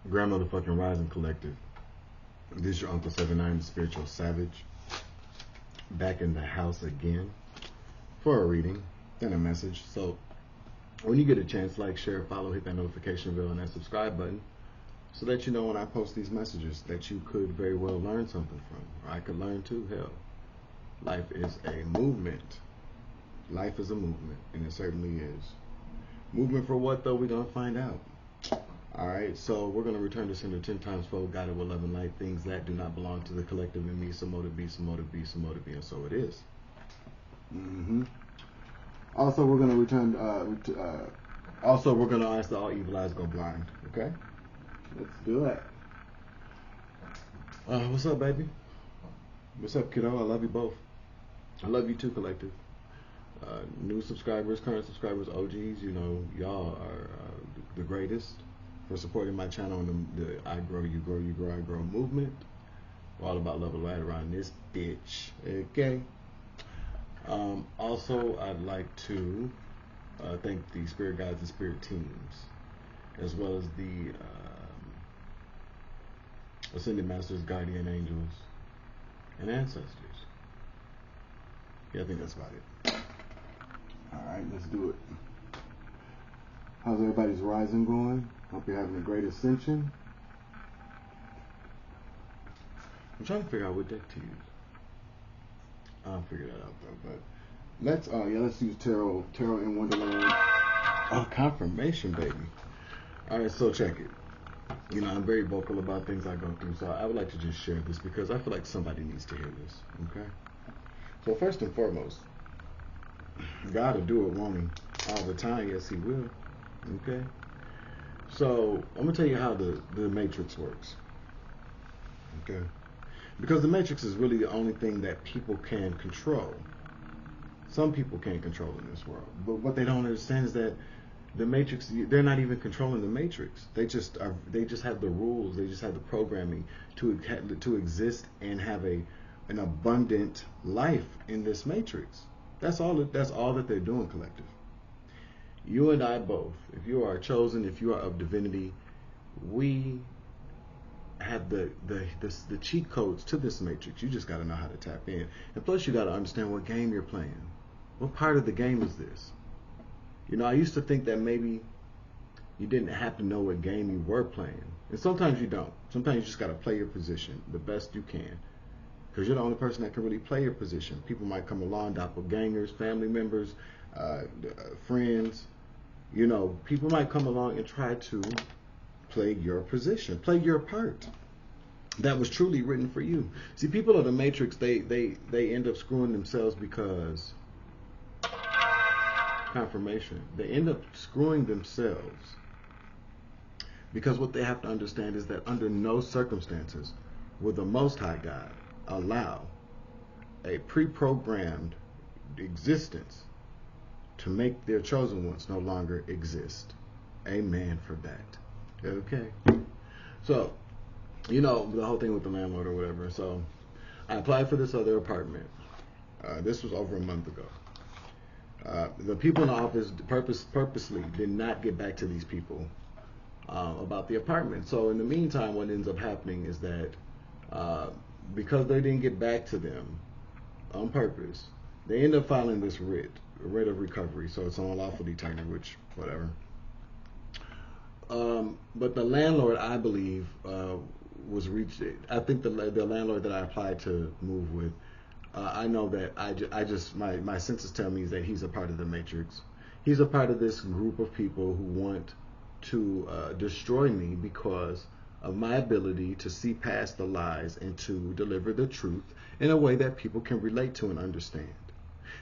Grandmotherfucking Rising Collective. This is your Uncle 79, the Spiritual Savage, back in the house again for a reading and a message. So when you get a chance, like, share, follow, hit that notification bell and that subscribe button so that you know when I post these messages that you could very well learn something from, or I could learn too. Hell, life is a movement. Life is a movement, and it certainly is. Movement for what, though? We're going to find out. Alright, so we're going to return this into 10 times fold, guided with love and light, things that do not belong to the collective in me, some more to be, some more to be, some more to be, and so it is. Also, we're going to return, also, we're going to ask that all evil eyes go blind, okay? Let's do that. What's up, baby? What's up, kiddo? I love you both. I love you too, collective. New subscribers, current subscribers, OGs, you know, y'all are the greatest for supporting my channel and the I Grow, You Grow, You Grow, I Grow movement. We're all about love and light around this bitch, okay? Also, I'd like to thank the spirit guides and spirit teams, as well as the ascended masters, guardian angels, and ancestors. Yeah, I think that's about it. Alright, let's do it. How's everybody's rising going? Hope you're having a great ascension. I'm trying to figure out what deck to use. I'll figure that out though. But let's use Tarot in Wonderland. Oh, confirmation, baby. Alright, so check it. You know, I'm very vocal about things I go through, so I would like to just share this because I feel like somebody needs to hear this. Okay? So first and foremost, God will do it, won't he? All the time, yes he will. Okay? So, I'm going to tell you how the matrix works. Okay? Because the matrix is really the only thing that people can control. Some people can't control in this world. But what they don't understand is that the matrix, they're not even controlling the matrix. They just have the rules, they just have the programming to exist and have an abundant life in this matrix. That's all that they're doing, collective. You and I both, if you are chosen, if you are of divinity, we have the cheat codes to this matrix. You just got to know how to tap in. And plus you got to understand what game you're playing. What part of the game is this? You know, I used to think that maybe you didn't have to know what game you were playing. And sometimes you don't. Sometimes you just got to play your position the best you can. Because you're the only person that can really play your position. People might come along, doppelgangers, family members, friends. You know, people might come along and try to play your position, play your part that was truly written for you. See, people of the matrix, they end up screwing themselves because confirmation. They end up screwing themselves because what they have to understand is that under no circumstances will the Most High God allow a pre-programmed existence to make their chosen ones no longer exist. Amen for that. Okay. So, you know, the whole thing with the landlord or whatever. So, I applied for this other apartment. This was over a month ago. The people in the office purposely did not get back to these people about the apartment. So, in the meantime, what ends up happening is that because they didn't get back to them on purpose, they end up filing this writ of recovery. So it's unlawfully taken, which whatever. But the landlord, I believe, was reached. I think the landlord that I applied to move with, I know that I just my senses tell me is that he's a part of the matrix. He's a part of this group of people who want to destroy me because of my ability to see past the lies and to deliver the truth in a way that people can relate to and understand.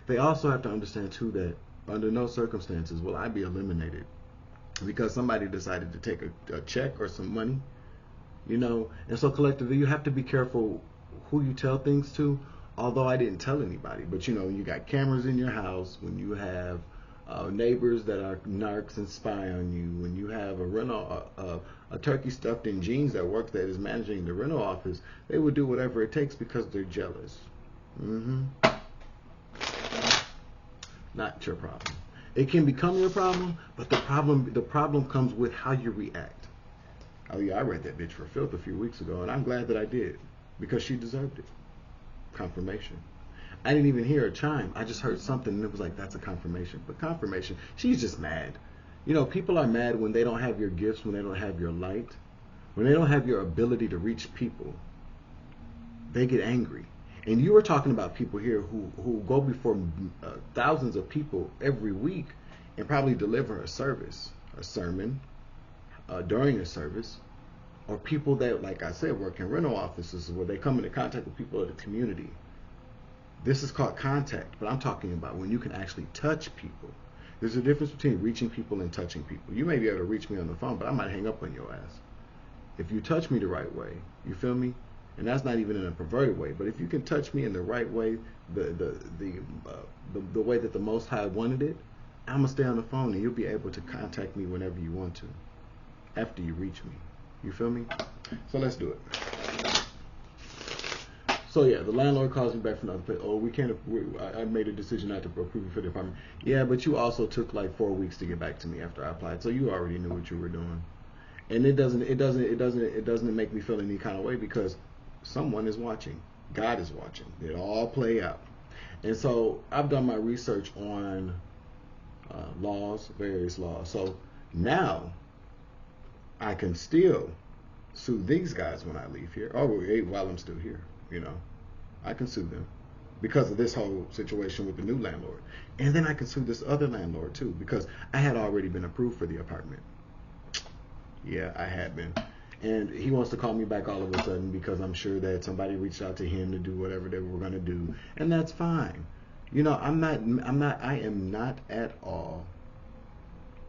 They also have to understand too that under no circumstances will I be eliminated because somebody decided to take a check or some money, you know. And so collectively you have to be careful who you tell things to. Although I didn't tell anybody, but you know, you got cameras in your house, when you have neighbors that are narcs and spy on you, when you have a turkey stuffed in jeans that works, that is managing the rental office, they will do whatever it takes because they're jealous. Not your problem. It can become your problem, but the problem comes with how you react. Oh yeah, I read that bitch for filth a few weeks ago, and I'm glad that I did because she deserved it. Confirmation. I didn't even hear a chime. I just heard something, and it was like, that's a confirmation. But confirmation, she's just mad. You know, people are mad when they don't have your gifts, when they don't have your light, when they don't have your ability to reach people. They get angry. And you were talking about people here who go before thousands of people every week and probably deliver a service, a sermon, during a service, or people that, like I said, work in rental offices where they come into contact with people of the community. This is called contact, but I'm talking about when you can actually touch people. There's a difference between reaching people and touching people. You may be able to reach me on the phone, but I might hang up on your ass. If you touch me the right way, you feel me? And that's not even in a perverted way, but if you can touch me in the right way, the way that the Most High wanted it, I'm gonna stay on the phone and you'll be able to contact me whenever you want to, after you reach me. You feel me? So let's do it. So yeah, the landlord calls me back from another place. Oh, we can't. I made a decision not to approve you for the apartment. Yeah, but you also took like 4 weeks to get back to me after I applied, so you already knew what you were doing. And it doesn't make me feel any kind of way because someone is watching. God is watching. It all play out. And so I've done my research on laws, various laws. So now I can still sue these guys when I leave here, or while I'm still here. You know, I can sue them because of this whole situation with the new landlord. And then I can sue this other landlord too because I had already been approved for the apartment. Yeah, I had been. And he wants to call me back all of a sudden because I'm sure that somebody reached out to him to do whatever they were going to do. And that's fine. You know, I am not at all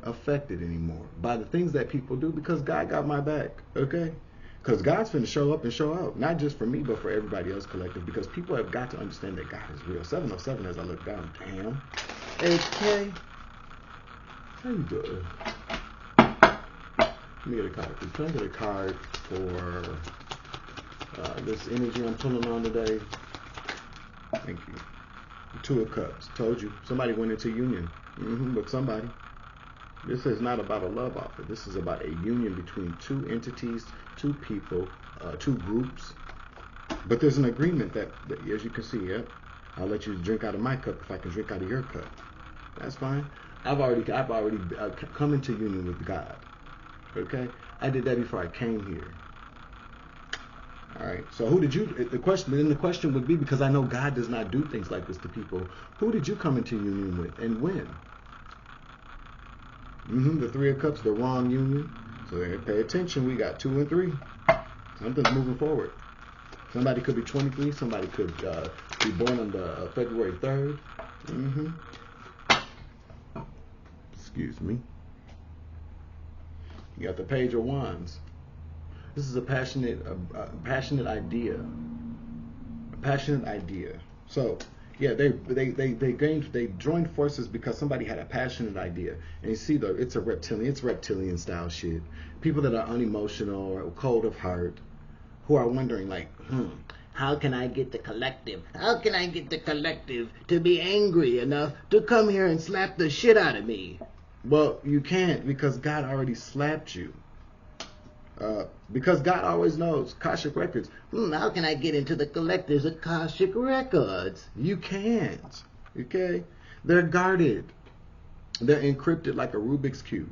affected anymore by the things that people do because God got my back, okay? Because God's finna show up and show out, not just for me, but for everybody else collective, because people have got to understand that God is real. 707 as I look down, damn. AK, how you doing? Let me get a card, please. Can I get a card for this energy I'm pulling on today? Thank you. 2 of Cups. Told you. Somebody went into union. With somebody. This is not about a love offer. This is about a union between 2 entities, 2 people, 2 groups. But there's an agreement that as you can see, yep, I'll let you drink out of my cup if I can drink out of your cup. That's fine. I've already come into union with God. Okay, I did that before I came here. All right. So who did you? The question would be, because I know God does not do things like this to people. Who did you come into union with, and when? The 3 of Cups, the wrong union. So pay attention. We got 2 and 3. Something's moving forward. Somebody could be 23. Somebody could be born on the February 3rd. Excuse me. You got the Page of Wands. This is a passionate idea. A passionate idea. So yeah, they joined forces because somebody had a passionate idea. And you see, it's reptilian style shit. People that are unemotional or cold of heart, who are wondering like, how can I get the collective? How can I get the collective to be angry enough to come here and slap the shit out of me? Well, you can't, because God already slapped you. Because God always knows. Akashic Records. How can I get into the collective's Akashic Records? You can't. Okay? They're guarded. They're encrypted like a Rubik's Cube.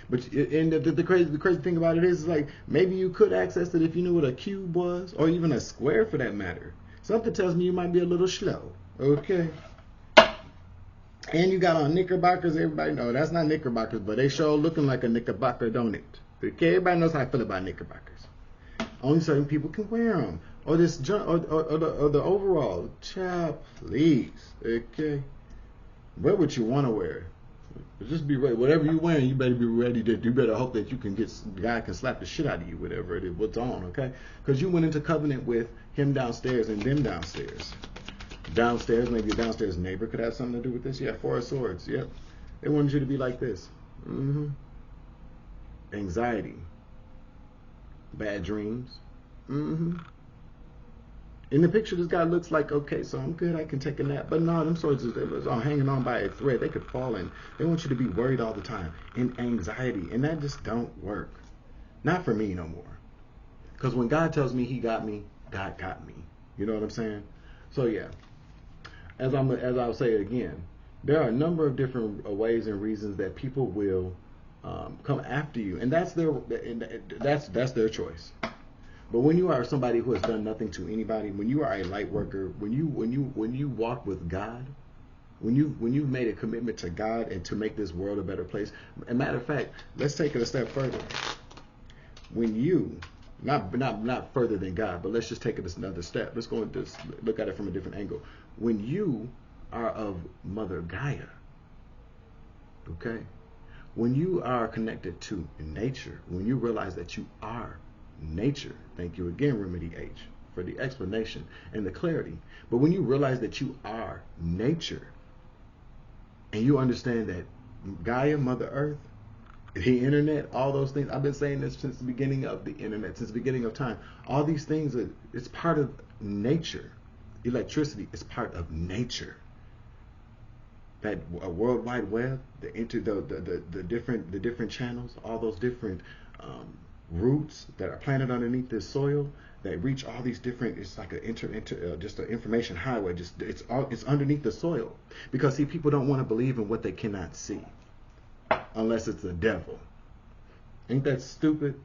But and the crazy thing about it is like, maybe you could access it if you knew what a cube was, or even a square for that matter. Something tells me you might be a little slow. Okay? And you got on knickerbockers. Everybody know that's not knickerbockers, but they sure looking like a knickerbocker, don't it? Okay, everybody knows how I feel about knickerbockers. Only certain people can wear them, or this or the overall. Child, please. Okay, wear what you want to wear. But just be ready. Whatever you wearing, you better be ready. You better hope that you can God can slap the shit out of you, whatever it is, what's on. Okay, because you went into covenant with him downstairs and them downstairs. Downstairs, maybe your downstairs neighbor could have something to do with this. Yeah, 4 of Swords. Yep. They wanted you to be like this. Anxiety. Bad dreams. In the picture, this guy looks like, okay, so I'm good, I can take a nap. But no, them swords are hanging on by a thread. They could fall in. They want you to be worried all the time. And anxiety. And that just don't work. Not for me no more. Because when God tells me he got me, God got me. You know what I'm saying? So yeah, as I'll say it again, there are a number of different ways and reasons that people will come after you, and that's their choice. But when you are somebody who has done nothing to anybody, when you are a light worker, when you walk with God, when you've made a commitment to God and to make this world a better place. As a matter of fact, let's take it a step further. When you not further than God, but let's just take it another step. Let's go and just look at it from a different angle. When you are of Mother Gaia, okay? When you are connected to nature, when you realize that you are nature, thank you again, Remedy H, for the explanation and the clarity. But when you realize that you are nature, and you understand that Gaia, Mother Earth, the internet, all those things, I've been saying this since the beginning of the internet, since the beginning of time. All these things, it's part of nature. Electricity is part of nature. That World Wide Web, the different channels, all those different roots that are planted underneath this soil that reach all these different. It's like just an information highway. Just it's underneath the soil, because see, people don't want to believe in what they cannot see, unless it's the devil. Ain't that stupid?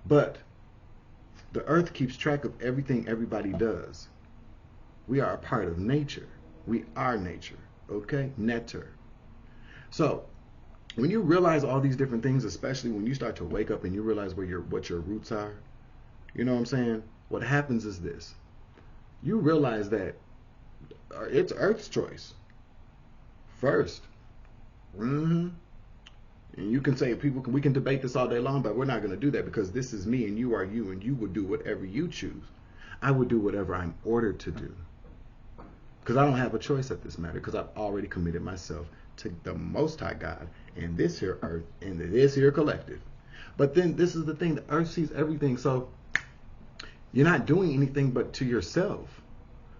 But the earth keeps track of everything everybody does. We are a part of nature. We are nature. Okay? Netter. So, when you realize all these different things, especially when you start to wake up and you realize what your roots are, you know what I'm saying? What happens is this. You realize that it's Earth's choice first. And you can say we can debate this all day long, but we're not going to do that, because this is me and you are you, and you will do whatever you choose. I will do whatever I'm ordered to do, because I don't have a choice at this matter, because I've already committed myself to the Most High God and this here earth and this here collective. But then this is the thing, the earth sees everything, so you're not doing anything but to yourself,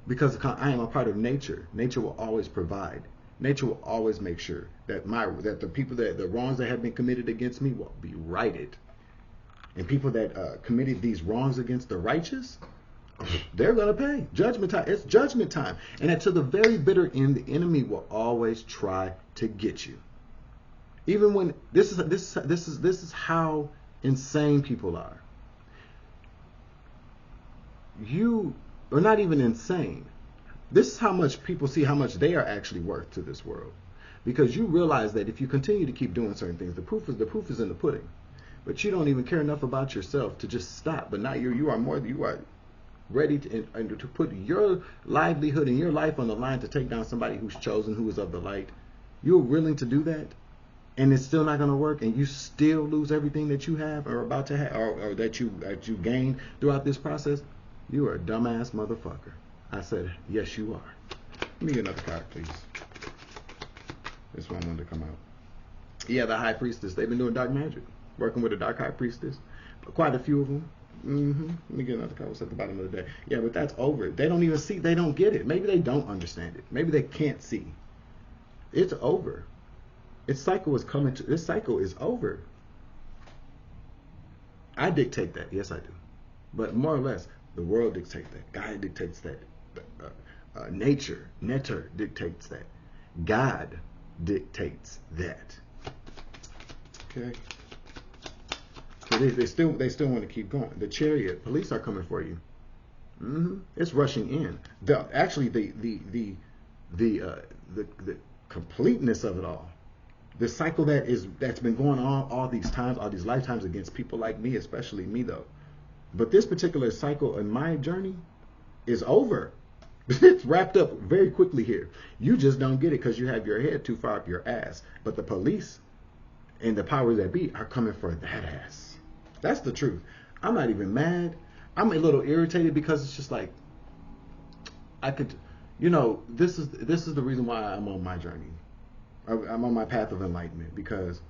because I am a part of nature. Nature will always provide. Nature will always make sure that the wrongs that have been committed against me will be righted. And people that committed these wrongs against the righteous, they're going to pay. Judgment time. It's judgment time. And to the very bitter end, the enemy will always try to get you. Even when this is how insane people are. You are not even insane. This is how much people see how much they are actually worth to this world. Because you realize that if you continue to keep doing certain things, the proof is in the pudding. But you don't even care enough about yourself to just stop. But now you are ready to put your livelihood and your life on the line to take down somebody who's chosen, who is of the light. You're willing to do that, and it's still not going to work, and you still lose everything that you have or about to have, or that you gain throughout this process. You are a dumbass motherfucker. I said, yes, you are. Let me get another card, please. This one wanted to come out. Yeah, the High Priestess. They've been doing dark magic, working with a dark High Priestess. Quite a few of them. Let me get another card. What's at the bottom of the deck? Yeah, but that's over. They don't even see. They don't get it. Maybe they don't understand it. Maybe they can't see. It's over. Its cycle is coming to. This cycle is over. I dictate that. Yes, I do. But more or less, the world dictates that. God dictates that. Nature, Netter dictates that. God dictates that. Okay. So they still want to keep going. The Chariot, police are coming for you. It's rushing in. The completeness of it all. The cycle that's been going on all these times, all these lifetimes against people like me, especially me though. But this particular cycle in my journey is over. It's wrapped up very quickly here. You just don't get it because you have your head too far up your ass. But the police and the powers that be are coming for that ass. That's the truth. I'm not even mad. I'm a little irritated because it's just like, this is the reason why I'm on my journey. I'm on my path of enlightenment, because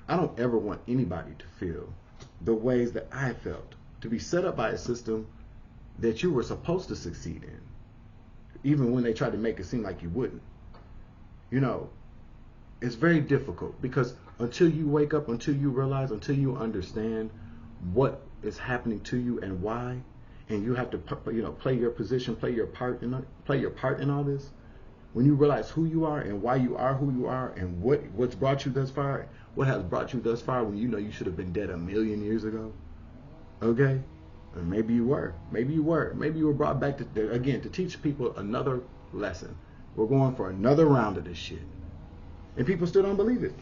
I don't ever want anybody to feel the ways that I felt, to be set up by a system that you were supposed to succeed in, even when they tried to make it seem like you wouldn't. It's very difficult, because until you wake up, until you realize, until you understand what is happening to you and why, and you have to play your position, play your part in all this. When you realize who you are and why you are who you are and what's brought you thus far, what has brought you thus far when you know you should have been dead 1,000,000 years ago. Okay? And maybe you were brought back to teach people another lesson. We're going for another round of this shit, and people still don't believe it.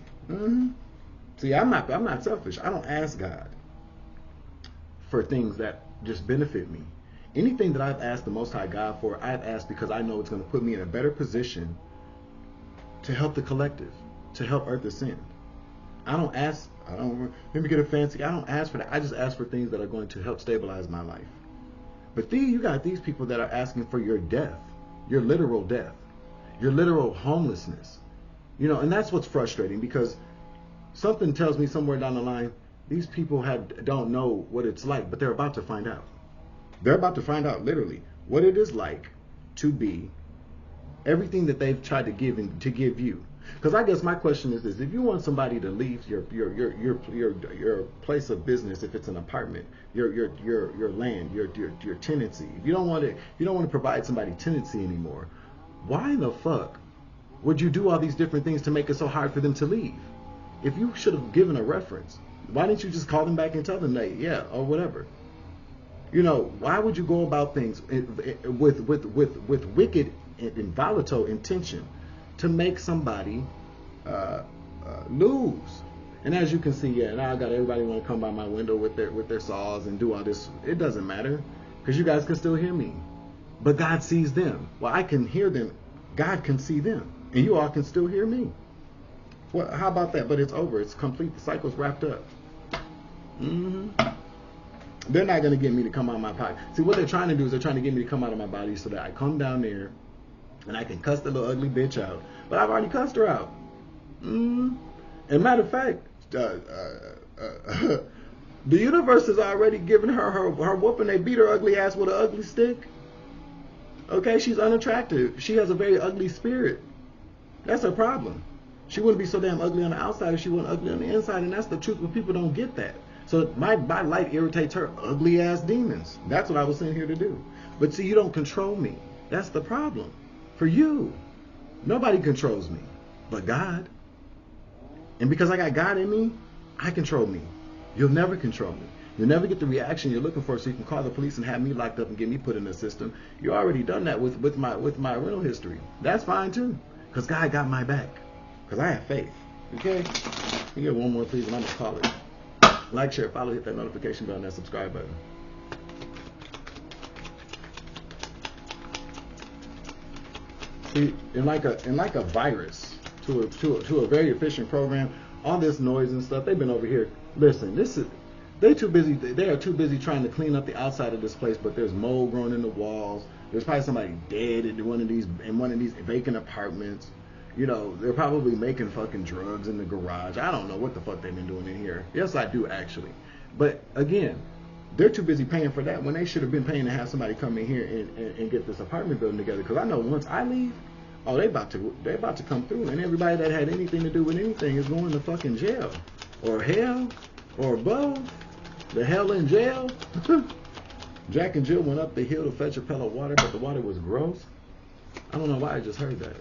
See, I'm not selfish. I don't ask God for things that just benefit me. Anything that I've asked the Most High God for, I've asked because I know it's going to put me in a better position to help the collective, to help Earth ascend. I don't let me get a fancy. I don't ask for that. I just ask for things that are going to help stabilize my life. But you got these people that are asking for your death, your literal death, your literal homelessness. And that's what's frustrating, because something tells me somewhere down the line, these people don't know what it's like, but they're about to find out. They're about to find out literally what it is like to be everything that they've tried to give you. Because I guess my question is this: if you want somebody to leave your place of business, if it's an apartment, your land, your tenancy, if you don't want to provide somebody tenancy anymore, why in the fuck would you do all these different things to make it so hard for them to leave? If you should have given a reference, why didn't you just call them back and tell them that, yeah, or whatever? Why would you go about things with wicked and volatile intention to make somebody lose? And as you can see, now I got everybody want to come by my window with their saws and do all this. It doesn't matter, because you guys can still hear me, but God sees them. Well, I can hear them. God can see them, and you all can still hear me. Well, how about that? But it's over. It's complete. The cycle's wrapped up. They're not going to get me to come out of my body. See, what they're trying to do is they're trying to get me to come out of my body so that I come down there and I can cuss the little ugly bitch out. But I've already cussed her out. And matter of fact, the universe has already given her whooping. They beat her ugly ass with an ugly stick. Okay, she's unattractive. She has a very ugly spirit. That's her problem. She wouldn't be so damn ugly on the outside if she wasn't ugly on the inside, and that's the truth, but people don't get that. So my light irritates her ugly ass demons. That's what I was sent here to do. But see, you don't control me. That's the problem. For you, nobody controls me but God. And because I got God in me, I control me. You'll never control me. You'll never get the reaction you're looking for, so you can call the police and have me locked up and get me put in the system. You already done that with my rental history. That's fine too, because God got my back. Because I have faith. Okay? You get one more, please, and I'm going to call it. Like, share, follow, hit that notification bell and that subscribe button. See, in like a virus to a very efficient program, all this noise and stuff, they've been over here. Listen, they are too busy trying to clean up the outside of this place, but there's mold growing in the walls. There's probably somebody dead in one of these vacant apartments. They're probably making fucking drugs in the garage. I don't know what the fuck they've been doing in here. Yes, I do actually. But again, they're too busy paying for that when they should have been paying to have somebody come in here and get this apartment building together. Because I know once I leave, they about to come through, and everybody that had anything to do with anything is going to fucking jail or hell or above. The hell in jail. Jack and Jill went up the hill to fetch a pail of water, but the water was gross. I don't know why I just heard that.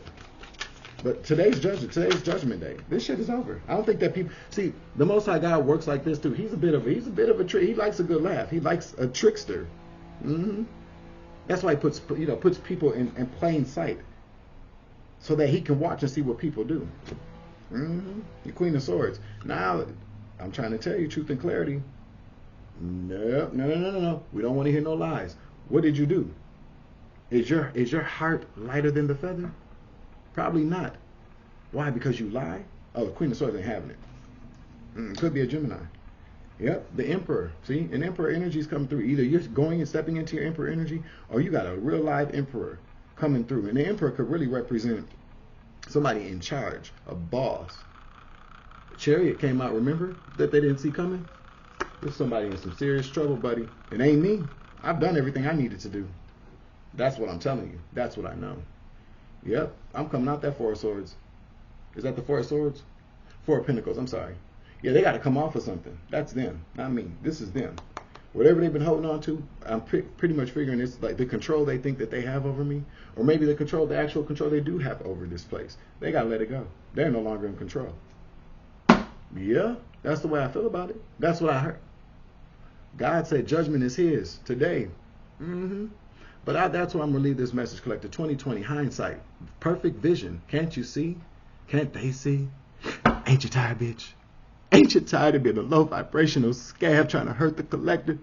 But today's judgment day. This shit is over. I don't think that people see the Most High God works like this too. He's a bit of a trick. He likes a good laugh. He likes a trickster. That's why he puts people in plain sight, so that he can watch and see what people do. The Queen of Swords. Now, I'm trying to tell you truth and clarity. No. We don't want to hear no lies. What did you do? Is your heart lighter than the feather? Probably not. Why? Because you lie? Oh, the Queen of Swords ain't having it. Could be a Gemini. Yep, the Emperor. See, an Emperor energy is coming through. Either you're going and stepping into your Emperor energy, or you got a real live Emperor coming through. And the Emperor could really represent somebody in charge, a boss. Chariot came out, remember? That they didn't see coming? There's somebody in some serious trouble, buddy. It ain't me. I've done everything I needed to do. That's what I'm telling you. That's what I know. Yep, I'm coming out that Four of Swords. Is that the Four of Swords? Four of Pentacles, I'm sorry. Yeah, they got to come off of something. That's them, not me. This is them. Whatever they've been holding on to, I'm pretty much figuring it's like the control they think that they have over me, or maybe the actual control they do have over this place. They got to let it go. They're no longer in control. Yeah, that's the way I feel about it. That's what I heard. God said judgment is his today. But that's why I'm going to leave this message collected. 2020 hindsight. Perfect vision. Can't you see? Can't they see? Ain't you tired, bitch? Ain't you tired of being a low vibrational scab trying to hurt the collective?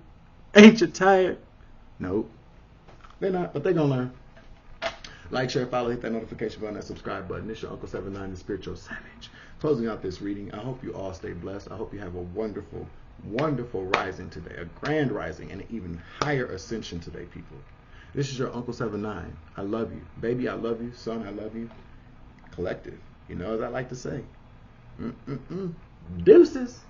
Ain't you tired? Nope. They're not, but they're going to learn. Like, share, follow, hit that notification button, that subscribe button. It's your Uncle 79, the Spiritual Savage. Closing out this reading, I hope you all stay blessed. I hope you have a wonderful, wonderful rising today, a grand rising, and an even higher ascension today, people. This is your Uncle 79. I love you. Baby, I love you. Son, I love you. Collective. You know, as I like to say. Deuces.